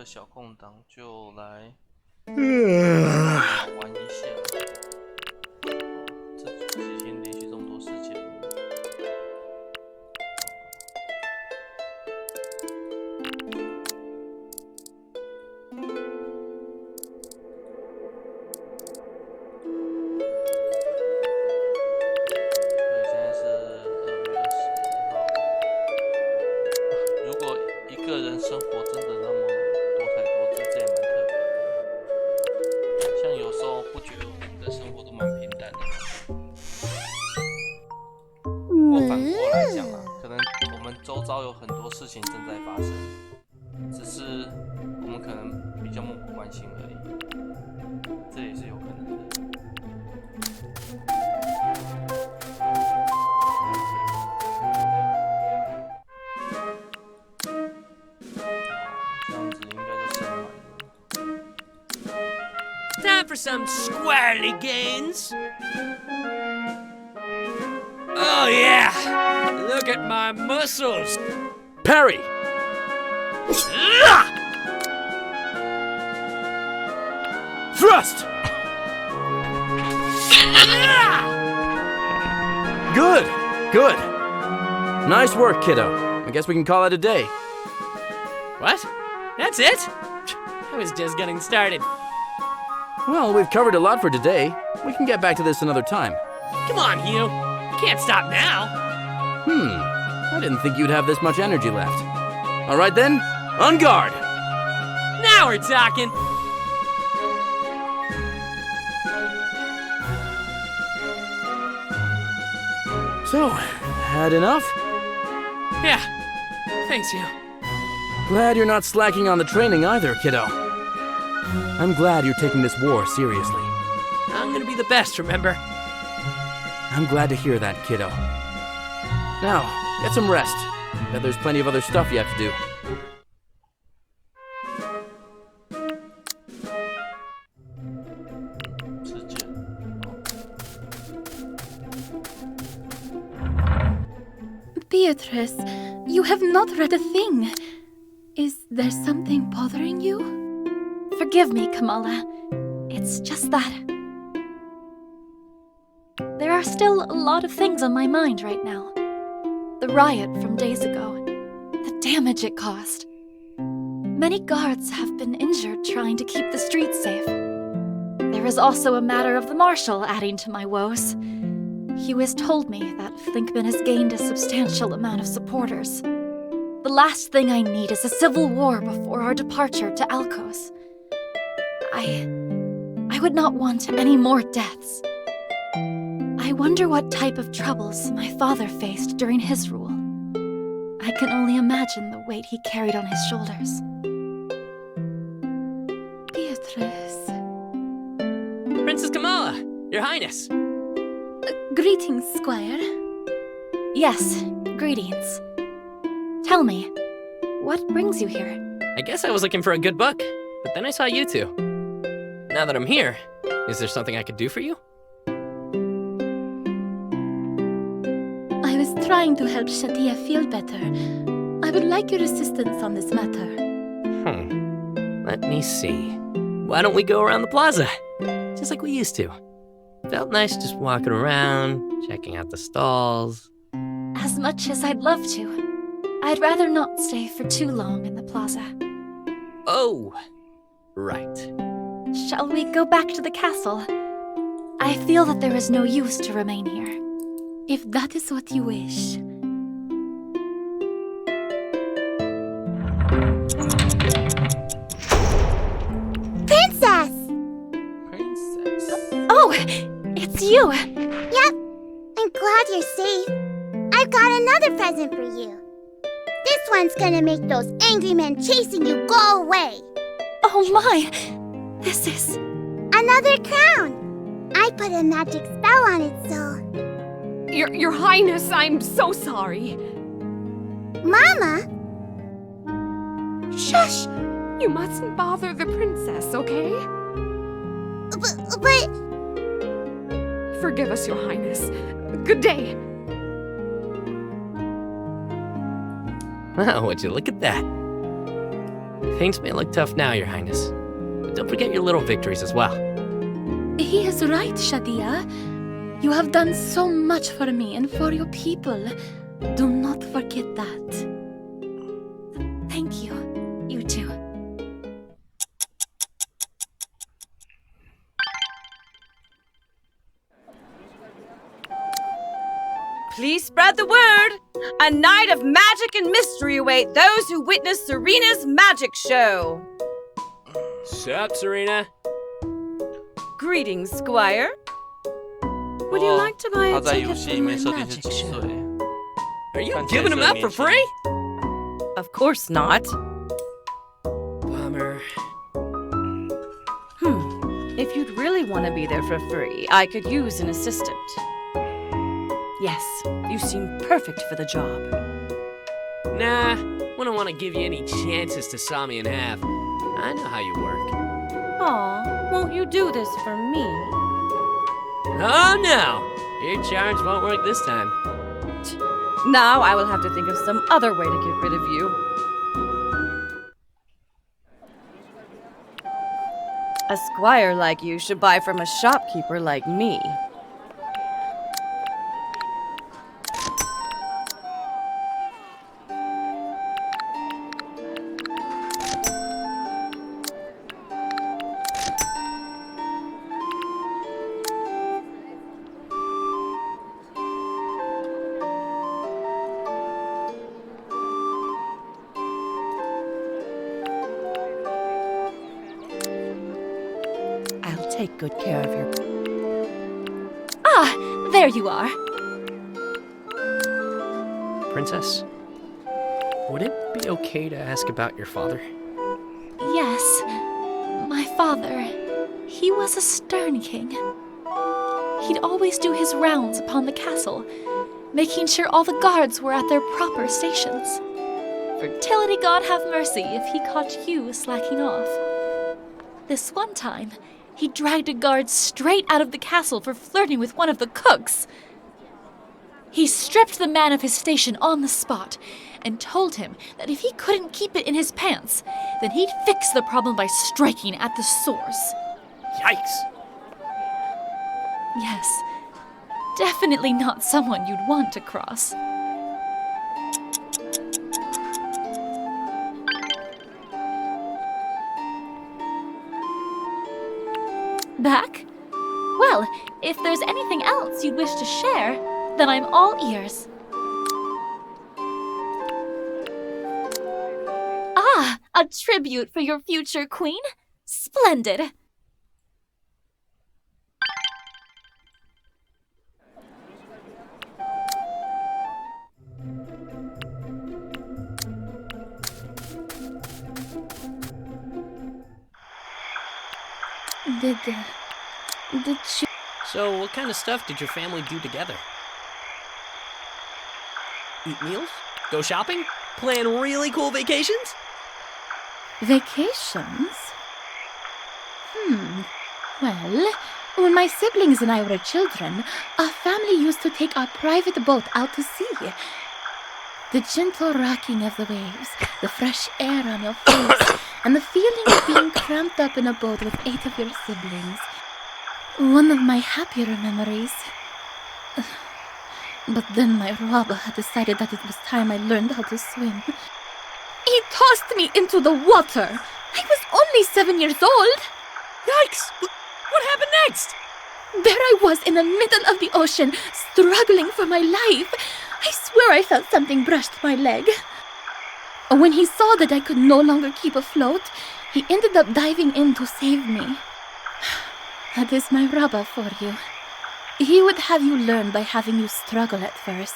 小空档就来玩一下。这几天连续这么多事件，对，现在是2月11号。如果一个人生活真的那么多才多姿，这也蛮特别的。像有时候不觉得我们的生活都蛮平淡的。或反过来讲啊，可能我们周遭有很多事情正在发生，只是我们可能比较漠不关心而已，这也是有可能的。这样子应该就升满了。Time for some squirrely gains. Oh yeah! Look at my muscles! Parry! Thrust! Good, good. Nice work, kiddo. I guess we can call it a day. What? That's it? I was just getting started. Well, we've covered a lot for today. We can get back to this another time. Come on, Hugh. You can't stop now. I didn't think you'd have this much energy left. All right then, on guard! Now we're talking. So, had enough? Yeah. Thanks, Hugh. Glad you're not slacking on the training either, kiddo. I'm glad you're taking this war seriously. I'm gonna be the best, remember? I'm glad to hear that, kiddo. Now, get some rest. Bet there's plenty of other stuff you have to do. Beatrice, you have not read a thing. Is there something bothering you? Forgive me, Kamala. It's just that there are still a lot of things on my mind right now. The riot from days ago, the damage it caused. Many guards have been injured trying to keep the streets safe. There is also a matter of the Marshal adding to my woes. Hugh has told me that Flinkman has gained a substantial amount of supporters. The last thing I need is a civil war before our departure to Alcos. I would not want any more deaths. I wonder what type of troubles my father faced during his rule. I can only imagine the weight he carried on his shoulders. Beatrice. Princess Kamala, Your Highness. Greetings, Squire. Yes, greetings. Tell me, what brings you here? I guess I was looking for a good book, but then I saw you two. Now that I'm here, is there something I could do for you? I was trying to help Shadia feel better. I would like your assistance on this matter. Let me see. Why don't we go around the plaza? Just like we used to. Felt nice just walking around, checking out the stalls. As much as I'd love to, I'd rather not stay for too long in the plaza. Oh, right. Shall we go back to the castle? I feel that there is no use to remain here. If that is what you wish. Princess! Oh, it's you! Yep, I'm glad you're safe. I've got another present for you. This one's gonna make those angry men chasing you go away. Oh my! This is... Another crown! I put a magic spell on it, so... Your Highness, I'm so sorry. Mama? Shush! You mustn't bother the princess, okay? But... Forgive us, Your Highness. Good day. Wow, would you look at that? Things may look tough now, Your Highness, but don't forget your little victories as well. He is right, Shadia. You have done so much for me and for your people. Do not forget that. Thank you. You too. Please spread the word! A night of magic and mystery await those who witness Serena's magic show. Sup, Serena? Greetings, Squire. Would you like to buy 他 a 在游 ticket 戏 for 里 my 面设定是 magic 几 show? 岁？ Are you 看起来 giving 是 them 很 out 年 for 轻 free? Of course not. Bummer. If you'd really want to be there for free, I could use an assistant. Yes, you seem perfect for the job. Nah, wouldn't want to give you any chances to saw me in half. I know how you work. Aw, won't you do this for me? Oh no! Your charms won't work this time. Now I will have to think of some other way to get rid of you. A squire like you should buy from a shopkeeper like me. I'll take good care of your... Ah, there you are. Princess, would it be okay to ask about your father? Yes, my father. He was a stern king. He'd always do his rounds upon the castle, making sure all the guards were at their proper stations. Fertility God have mercy if he caught you slacking off. This one time, he dragged a guard straight out of the castle for flirting with one of the cooks. He stripped the man of his station on the spot and told him that if he couldn't keep it in his pants, then he'd fix the problem by striking at the source. Yikes! Yes, definitely not someone you'd want to cross. Back? Well, if there's anything else you'd wish to share, then I'm all ears. Ah, a tribute for your future queen? Splendid! Did you... So, what kind of stuff did your family do together? Eat meals? Go shopping? Plan really cool vacations? Vacations? Well, when my siblings and I were children, our family used to take our private boat out to sea. The gentle rocking of the waves, the fresh air on your face, and the feeling of being cramped up in a boat with 8 of your siblings. One of my happier memories. But then my robber had decided that it was time I learned how to swim. He tossed me into the water. I was only 7 years old. Yikes! What happened next? There I was in the middle of the ocean, struggling for my life. I swear I felt something brushed my leg. When he saw that I could no longer keep afloat, he ended up diving in to save me. That is my robber for you. He would have you learn by having you struggle at first.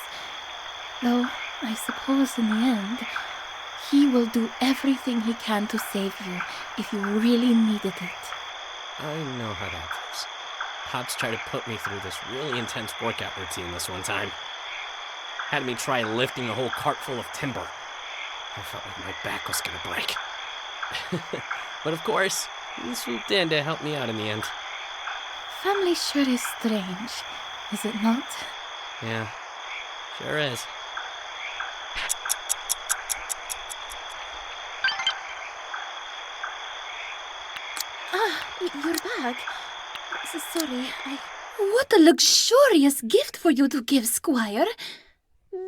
Though, I suppose in the end, he will do everything he can to save you if you really needed it. I know how that goes. Pops tried to put me through this really intense workout routine this one time. Had me try lifting a whole cart full of timber. I felt like my back was gonna break. But of course, he swooped in to help me out in the end. Family sure is strange, is it not? Yeah, sure is. You're back. Sorry, What a luxurious gift for you to give, Squire.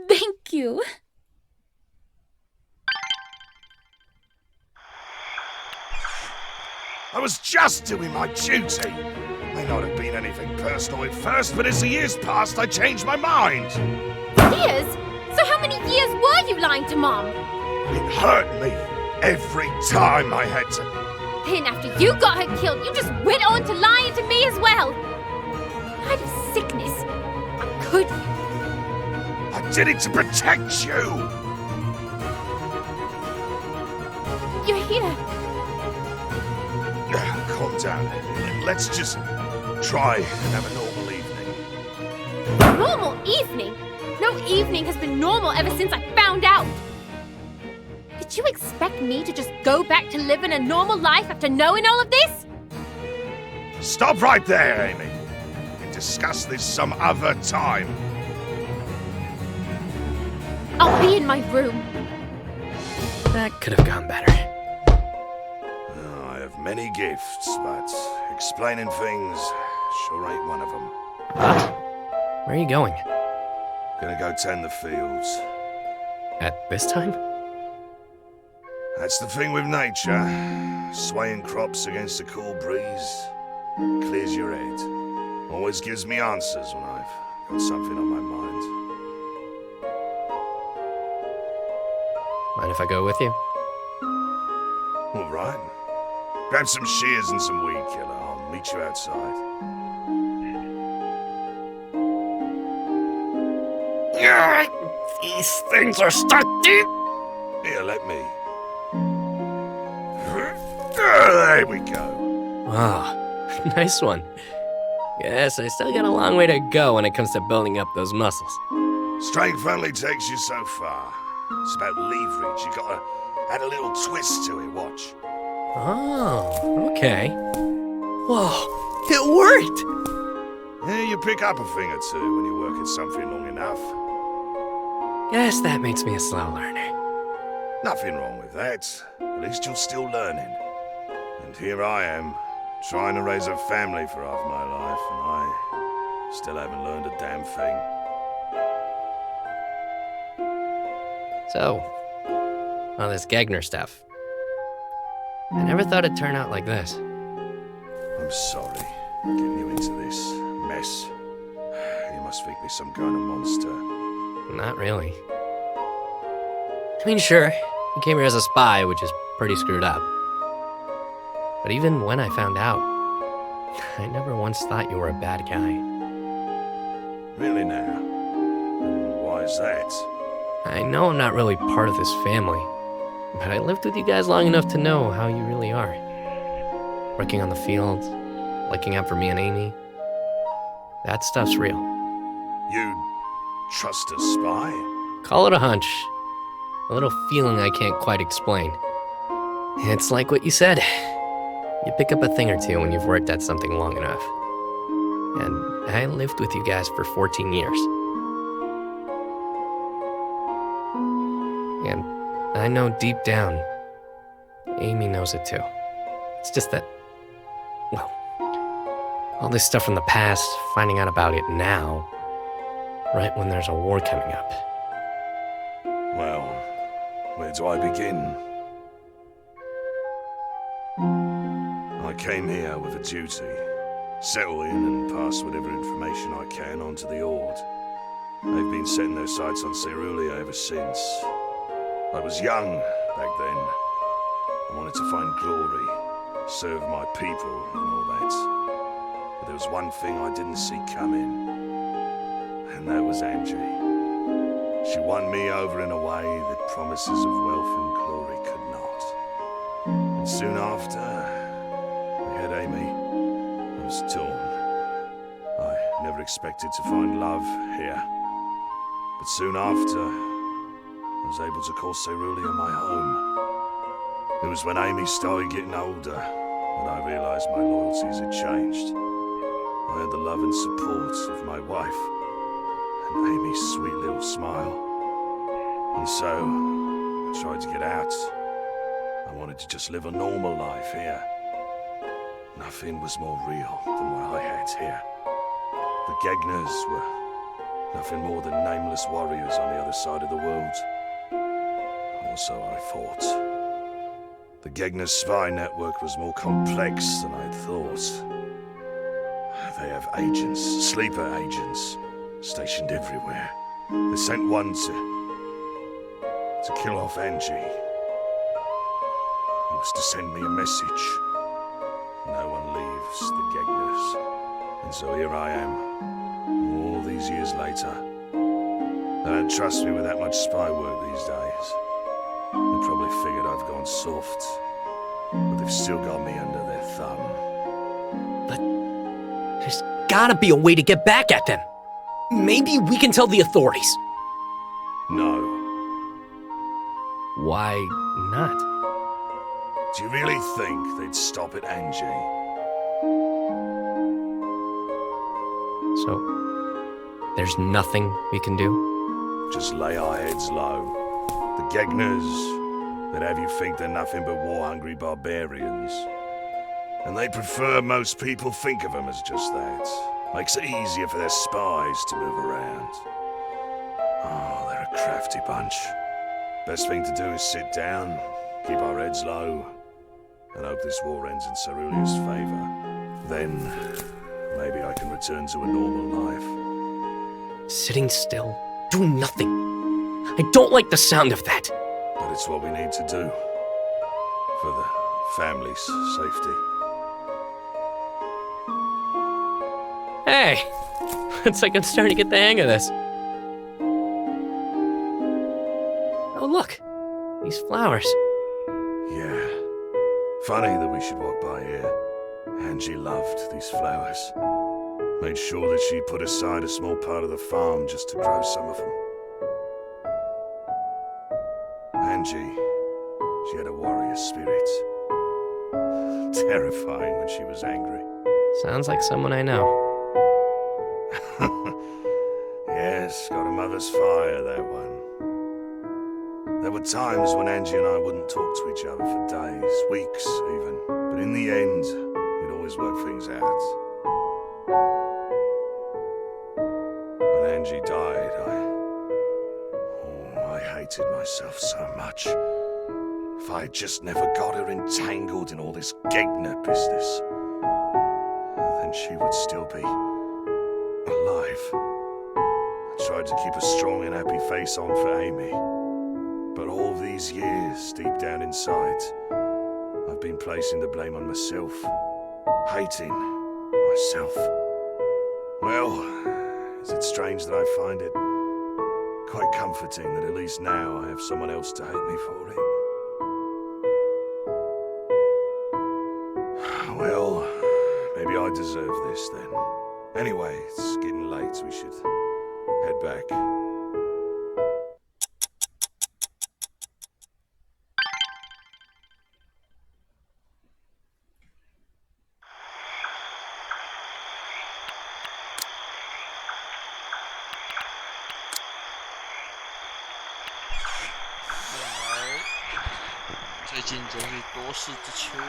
Thank you. I was just doing my duty. May not have been anything personal at first, but as the years passed, I changed my mind. Years? So how many years were you lying to Mom? It hurt me every time I had to. Then after you got her killed, you just went on to lying to me as well. What kind of sickness? How could you? I did it to protect you. You're here. Calm down. Let's just try and have a normal evening. Normal evening? No evening has been normal ever since I found out. Did you expect me to just go back to living a normal life after knowing all of this? Stop right there, Amy. We can discuss this some other time. I'll be in my room. That could have gone better. I have many gifts, but explaining things sure ain't one of them. Where are you going? Gonna go tend the fields. At this time? That's the thing with nature. Swaying crops against a cool breeze clears your head. Always gives me answers when I've got something on my mind. Mind if I go with you? All right. Grab some shears and some weed killer. I'll meet you outside. These things are stuck deep! Here, let me. There we go. Ah, nice one. Yes, I still got a long way to go when it comes to building up those muscles. Strength only takes you so far. It's about leverage. You gotta add a little twist to it, watch. Oh, okay. Whoa, it worked! Yeah, you pick up a thing or two when you work at something long enough. Guess that makes me a slow learner. Nothing wrong with that. At least you're still learning. And here I am, trying to raise a family for half my life, and I still haven't learned a damn thing. So, all this Gegner stuff. I never thought it'd turn out like this. I'm sorry, getting you into this mess. You must think me some kind of monster. Not really. I mean, sure, you came here as a spy, which is pretty screwed up. But even when I found out, I never once thought you were a bad guy. Really now? Why is that? I know I'm not really part of this family, but I lived with you guys long enough to know how you really are. Working on the fields, looking out for me and Amy. That stuff's real. You trust a spy? Call it a hunch. A little feeling I can't quite explain. It's like what you said. You pick up a thing or two when you've worked at something long enough. And I lived with you guys for 14 years. And I know deep down, Amy knows it too. It's just that, well, all this stuff from the past, finding out about it now, right when there's a war coming up. Well, where do I begin? I came here with a duty. Settle in and pass whatever information I can on to the Horde. They've been setting their sights on Cerulean ever since. I was young back then. I wanted to find glory, serve my people and all that. But there was one thing I didn't see coming, and that was Angie. She won me over in a way that promises of wealth and glory could not. And soon after, we had Amy. I was torn. I never expected to find love here. But soon after, I was able to call Cerulean my home. It was when Amy started getting older that I realized my loyalties had changed. I had the love and support of my wife, and Amy's sweet little smile. And so, I tried to get out. I wanted to just live a normal life here. Nothing was more real than what I had here. The Gegners were nothing more than nameless warriors on the other side of the world. Or so I thought. The Gegner spy network was more complex than I'd thought. They have agents, sleeper agents, stationed everywhere. They sent one to kill off Angie. It was to send me a message. No one leaves the Gegners. And so here I am, all these years later. They don't trust me with that much spy work these days. They probably figured I've gone soft, but they've still got me under their thumb. But there's gotta be a way to get back at them. Maybe we can tell the authorities. No. Why not? Do you really think they'd stop at Angie? So, there's nothing we can do? Just lay our heads low. The Gegners, they'd have you think they're nothing but war-hungry barbarians. And they prefer most people think of them as just that. Makes it easier for their spies to move around. Oh, they're a crafty bunch. Best thing to do is sit down, keep our heads low, and hope this war ends in Cerulea's favor. Then, maybe I can return to a normal life. Sitting still, doing nothing. I don't like the sound of that. But it's what we need to do. For the family's safety. Hey, it's like I'm starting to get the hang of this. Oh, look, these flowers. Yeah. Funny that we should walk by here. Angie loved these flowers. Made sure that she put aside a small part of the farm just to grow some of them. Angie, she had a warrior spirit. Terrifying when she was angry. Sounds like someone I know. Yes, got a mother's fire, that one. There were times when Angie and I wouldn't talk to each other for days, weeks even. But in the end, we'd always work things out. When Angie died, I hated myself so much. If I had just never got her entangled in all this Gegner business, then she would still be alive. I tried to keep a strong and happy face on for Amy. But all these years, deep down inside, I've been placing the blame on myself. Hating myself. Well, is it strange that I find it quite comforting that at least now I have someone else to hate me for it? Well, maybe I deserve this then. Anyway, it's getting late. We should head back. Alright. 最近真是多事之秋啊。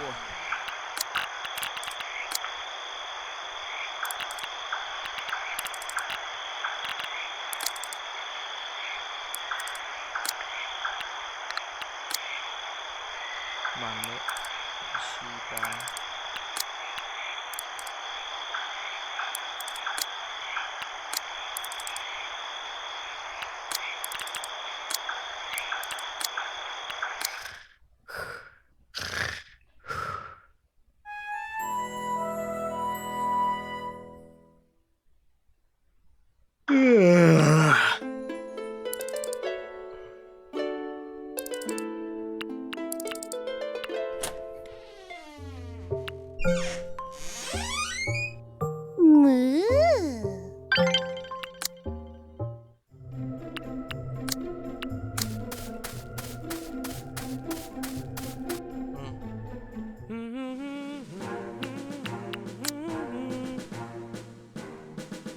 满了7、8。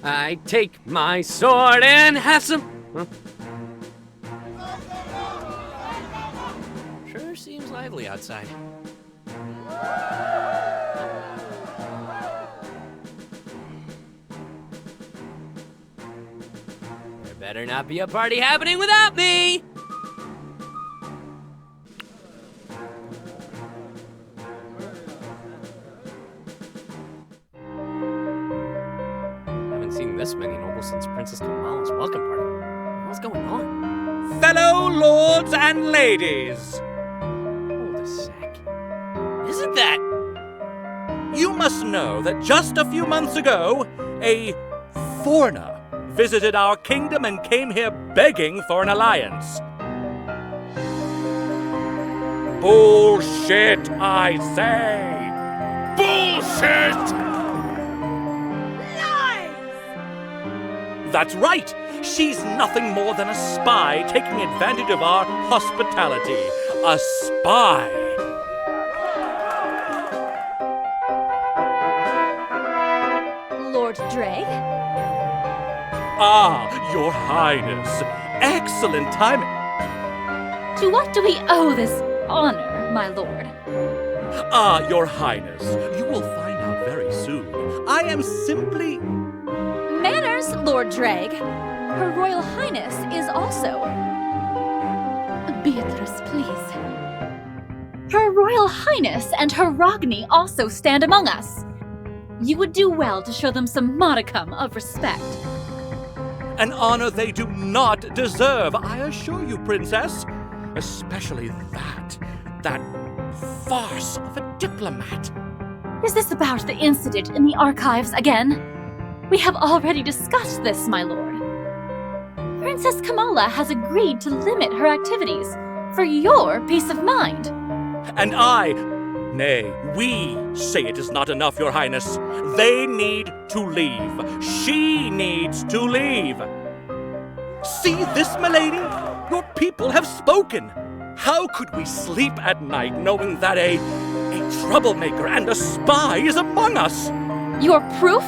I take my sword and have some... Huh? Sure seems lively outside. Better not be a party happening without me! Haven't seen this many nobles since Princess Kamala's welcome party. What's going on? Fellow lords and ladies! Hold a sec. Isn't that... You must know that just a few months ago, a foreigner visited our kingdom and came here begging for an alliance. Bullshit, I say! Bullshit! Lies! That's right! She's nothing more than a spy taking advantage of our hospitality. A spy! Lord Drake? Ah, Your Highness. Excellent timing. To what do we owe this honor, my lord? Ah, Your Highness. You will find out very soon. I am simply... Manners, Lord Drake. Her Royal Highness is also... Beatrice, please. Her Royal Highness and her Rogni also stand among us. You would do well to show them some modicum of respect. An honor they do not deserve, I assure you, Princess. Especially that farce of a diplomat. Is this about the incident in the archives again? We have already discussed this, my lord. Princess Kamala has agreed to limit her activities for your peace of mind. And nay, we say it is not enough, Your Highness. They need to leave. She needs to leave. See this, milady? Your people have spoken. How could we sleep at night knowing that a troublemaker and a spy is among us? Your proof?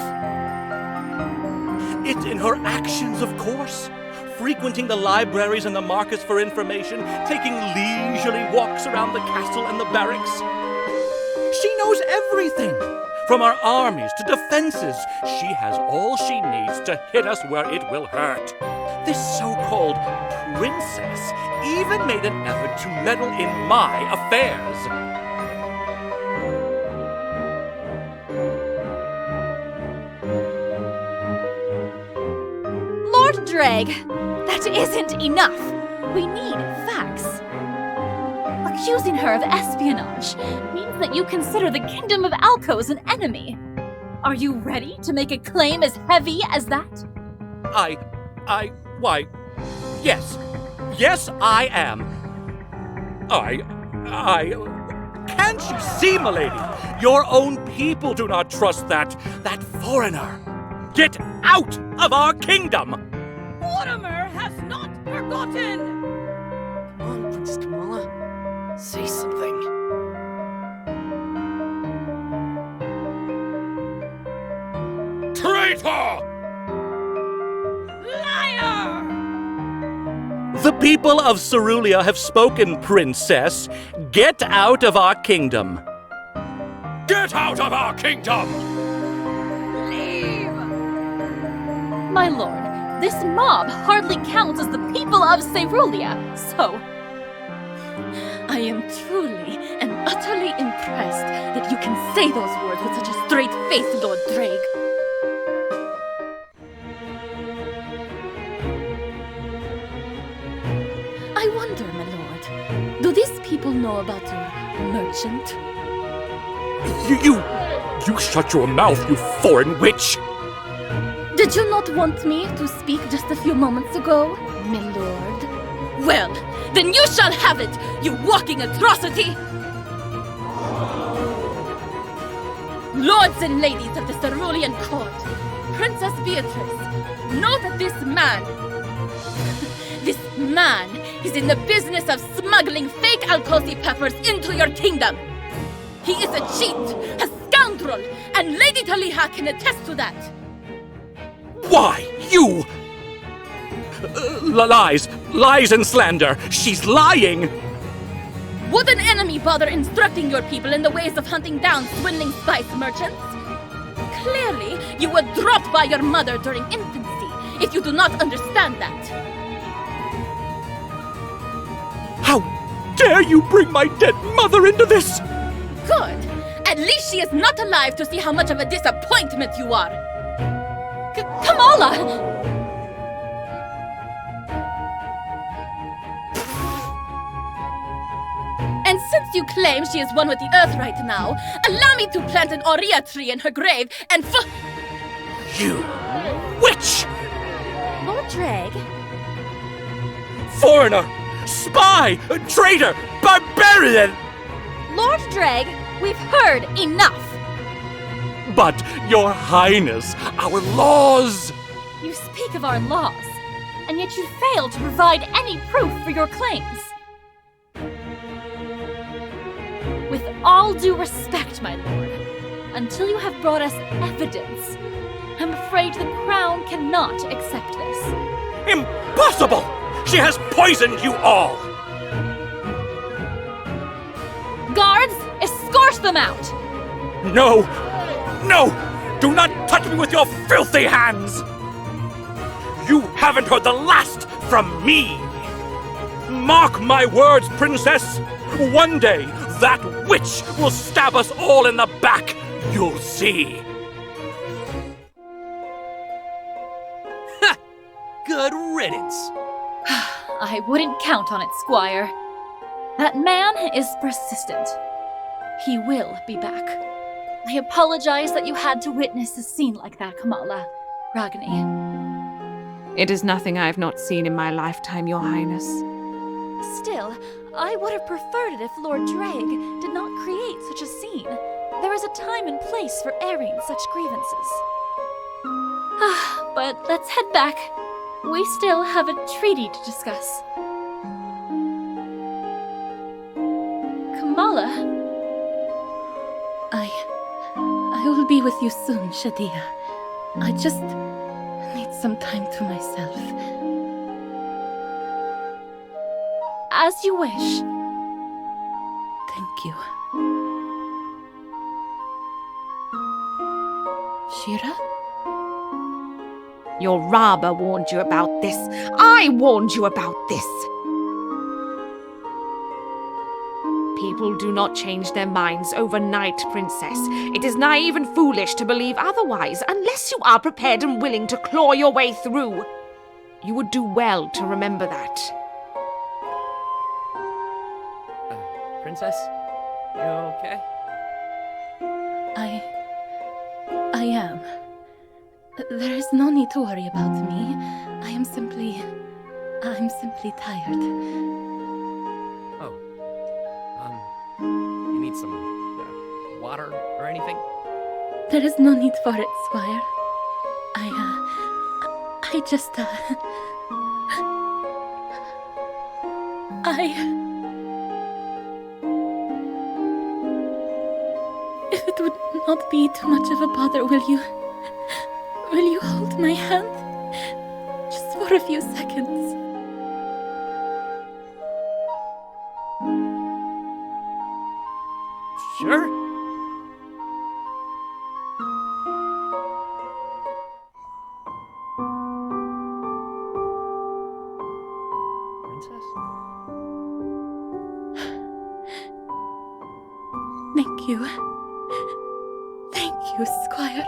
It's in her actions, of course. Frequenting the libraries and the markets for information, taking leisurely walks around the castle and the barracks. She knows everything, from our armies to defenses. She has all she needs to hit us where it will hurt. This so-called princess even made an effort to meddle in my affairs. Lord Drake, that isn't enough. We need facts. Accusing her of espionage means that you consider the Kingdom of Alcos an enemy. Are you ready to make a claim as heavy as that? Why, yes. Yes, I am. Can't you see, milady? Your own people do not trust that foreigner. Get out of our kingdom! Mortimer has not forgotten! Come on, Princess Kamala. Say something. Traitor! Liar! The people of Cerulia have spoken, Princess. Get out of our kingdom. Get out of our kingdom! Leave! My lord, this mob hardly counts as the people of Cerulia, so... I am truly and utterly impressed that you can say those words with such a straight face, Lord Drake. I wonder, my lord, do these people know about your merchant? You shut your mouth, you foreign witch! Did you not want me to speak just a few moments ago, my lord? Well, then you shall have it, you walking atrocity! Lords and ladies of the Cerulean court, Princess Beatrice, know that this man is in the business of smuggling fake Alcosi peppers into your kingdom. He is a cheat, a scoundrel, and Lady Taliha can attest to that. Why, you... Lies and slander. She's lying. Would an enemy bother instructing your people in the ways of hunting down swindling spice merchants? Clearly, you were dropped by your mother during infancy if you do not understand that. How dare you bring my dead mother into this? Good. At least she is not alive to see how much of a disappointment you are. Kamala! And since you claim she is one with the earth right now, allow me to plant an Aurea tree in her grave and You witch! Lord Dreg? Foreigner! Spy! Traitor! Barbarian! Lord Dreg, we've heard enough! But, Your Highness, our laws! You speak of our laws, and yet you fail to provide any proof for your claims. With all due respect, my lord, until you have brought us evidence, I'm afraid the Crown cannot accept this. Impossible! She has poisoned you all! Guards, escort them out! No! No! Do not touch me with your filthy hands! You haven't heard the last from me! Mark my words, Princess! One day, that witch will stab us all in the back! You'll see! Ha! Good riddance! I wouldn't count on it, Squire. That man is persistent. He will be back. I apologize that you had to witness a scene like that, Kamala. Ragni. It is nothing I have not seen in my lifetime, Your Highness. Still, I would have preferred it if Lord Dreg did not create such a scene. There is a time and place for airing such grievances. But let's head back. We still have a treaty to discuss. Kamala? I will be with you soon, Shadia. I just need some time to myself. As you wish. Thank you. Shira? Your Rabba warned you about this. I warned you about this. People do not change their minds overnight, Princess. It is naive and foolish to believe otherwise, unless you are prepared and willing to claw your way through. You would do well to remember that. Princess? You okay? I am. There is no need to worry about me. I'm simply tired. Oh. You need some water or anything? There is no need for it, Squire. If it would not be too much of a bother, will you hold my hand? Just for a few seconds. Sure. Princess? Thank you. Thank you, Squire.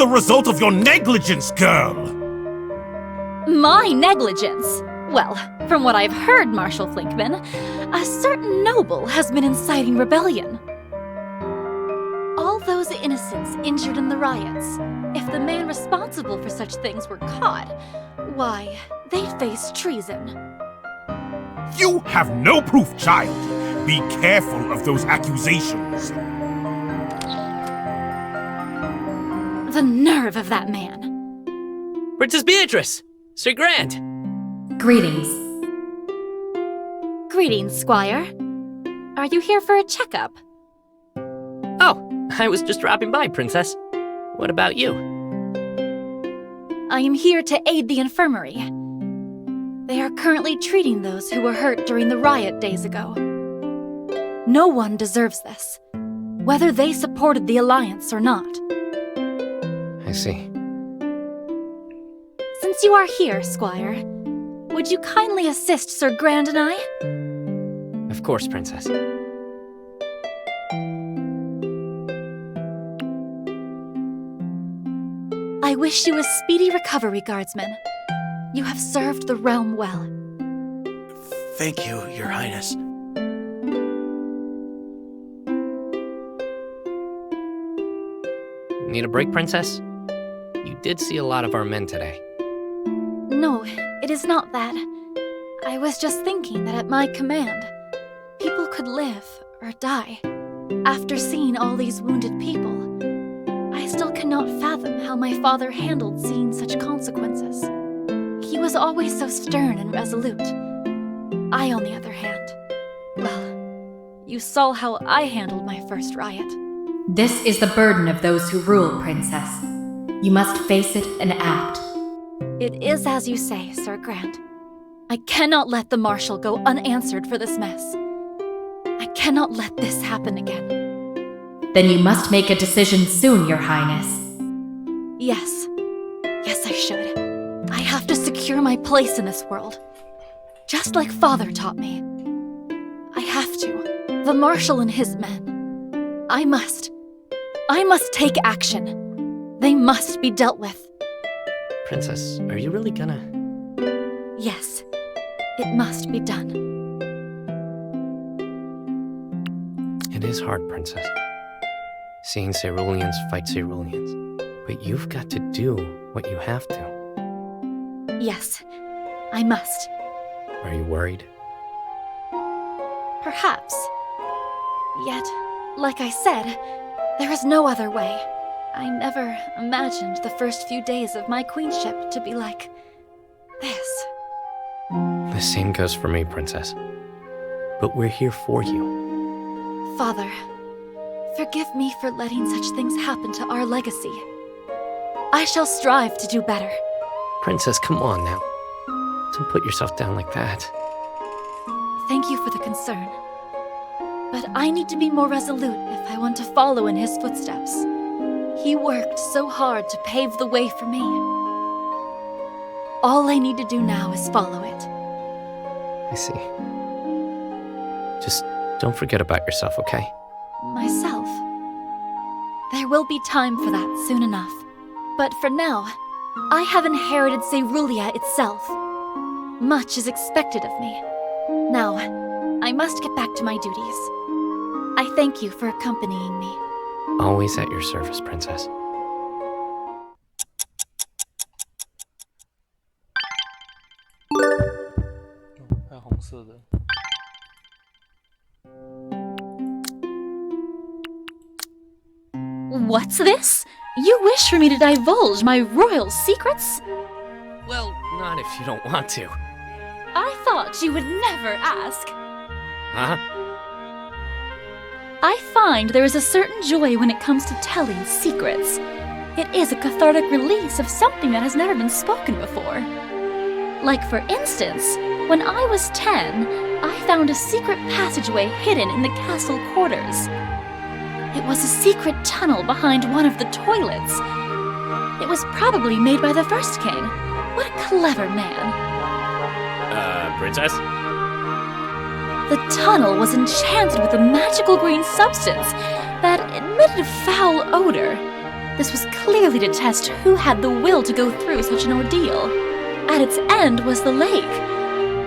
the result of your negligence, girl! My negligence? Well, from what I've heard, Marshal Flinkman, a certain noble has been inciting rebellion. All those innocents injured in the riots, if the man responsible for such things were caught, why, they'd face treason. You have no proof, child. Be careful of those accusations. The nerve of that man. Princess Beatrice! Sir Grant! Greetings. Greetings, Squire. Are you here for a checkup? Oh, I was just dropping by, Princess. What about you? I am here to aid the infirmary. They are currently treating those who were hurt during the riot days ago. No one deserves this, whether they supported the Alliance or not. I see. Since you are here, Squire, would you kindly assist Sir Grand and I? Of course, Princess. I wish you a speedy recovery, Guardsman. You have served the realm well. Thank you, Your Highness. Need a break, Princess? You did see a lot of our men today. No, it is not that. I was just thinking that at my command, people could live or die. After seeing all these wounded people, I still cannot fathom how my father handled seeing such consequences. He was always so stern and resolute. I, on the other hand, well, you saw how I handled my first riot. This is the burden of those who rule, Princess. You must face it and act. It is as you say, Sir Grant. I cannot let the Marshal go unanswered for this mess. I cannot let this happen again. Then you must make a decision soon, Your Highness. Yes. Yes, I should. I have to secure my place in this world. Just like Father taught me. I have to. The Marshal and his men. I must take action. They must be dealt with. Princess, are you really gonna? Yes. It must be done. It is hard, Princess. Seeing Ceruleans fight Ceruleans. But you've got to do what you have to. Yes, I must. Are you worried? Perhaps. Yet, like I said, there is no other way. I never imagined the first few days of my queenship to be like this. The same goes for me, Princess. But we're here for you. Father, forgive me for letting such things happen to our legacy. I shall strive to do better. Princess, come on now. Don't put yourself down like that. Thank you for the concern. But I need to be more resolute if I want to follow in his footsteps. He worked so hard to pave the way for me. All I need to do now is follow it. I see. Just don't forget about yourself, okay? Myself. There will be time for that soon enough. But for now, I have inherited Cerulia itself. Much is expected of me. Now, I must get back to my duties. I thank you for accompanying me. Always at your service, Princess. What's this? You wish for me to divulge my royal secrets? Well, not if you don't want to. I thought you would never ask. Huh? I find there is a certain joy when it comes to telling secrets. It is a cathartic release of something that has never been spoken before. Like, for instance, when I was 10, I found a secret passageway hidden in the castle quarters. It was a secret tunnel behind one of the toilets. It was probably made by the first king. What a clever man. Princess? The tunnel was enchanted with a magical green substance that emitted a foul odor. This was clearly to test who had the will to go through such an ordeal. At its end was the lake.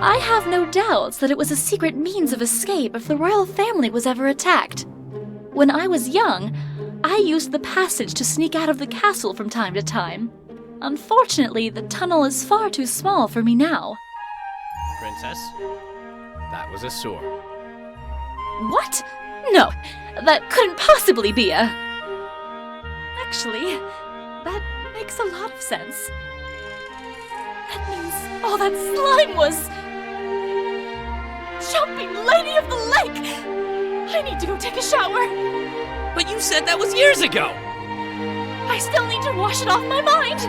I have no doubts that it was a secret means of escape if the royal family was ever attacked. When I was young, I used the passage to sneak out of the castle from time to time. Unfortunately, the tunnel is far too small for me now. Princess, that was a sword. What? No, that couldn't possibly be a... Actually, that makes a lot of sense. That means all that slime was... Jumping Lady of the Lake! I need to go take a shower. But you said that was years ago! I still need to wash it off my mind!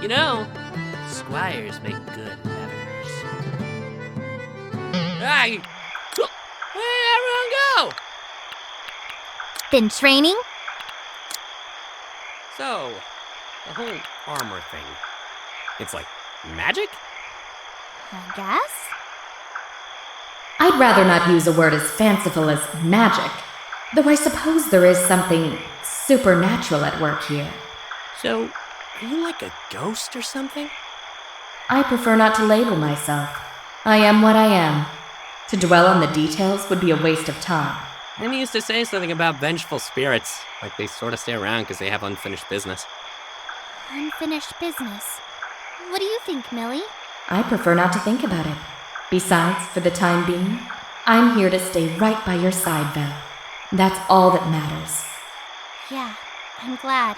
You know, squires make good leathers. Hey! Where'd everyone go? Been training? So, the whole armor thing, it's like magic? I guess. I'd rather not use a word as fanciful as magic, though I suppose there is something supernatural at work here. So, are you like a ghost or something? I prefer not to label myself. I am what I am. To dwell on the details would be a waste of time. Amy used to say something about vengeful spirits, like they sort of stay around because they have unfinished business. Unfinished business. What do you think, Millie? I prefer not to think about it. Besides, for the time being, I'm here to stay right by your side, Vel. That's all that matters. Yeah, I'm glad.12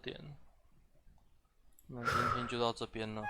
点，那今天就到这边了。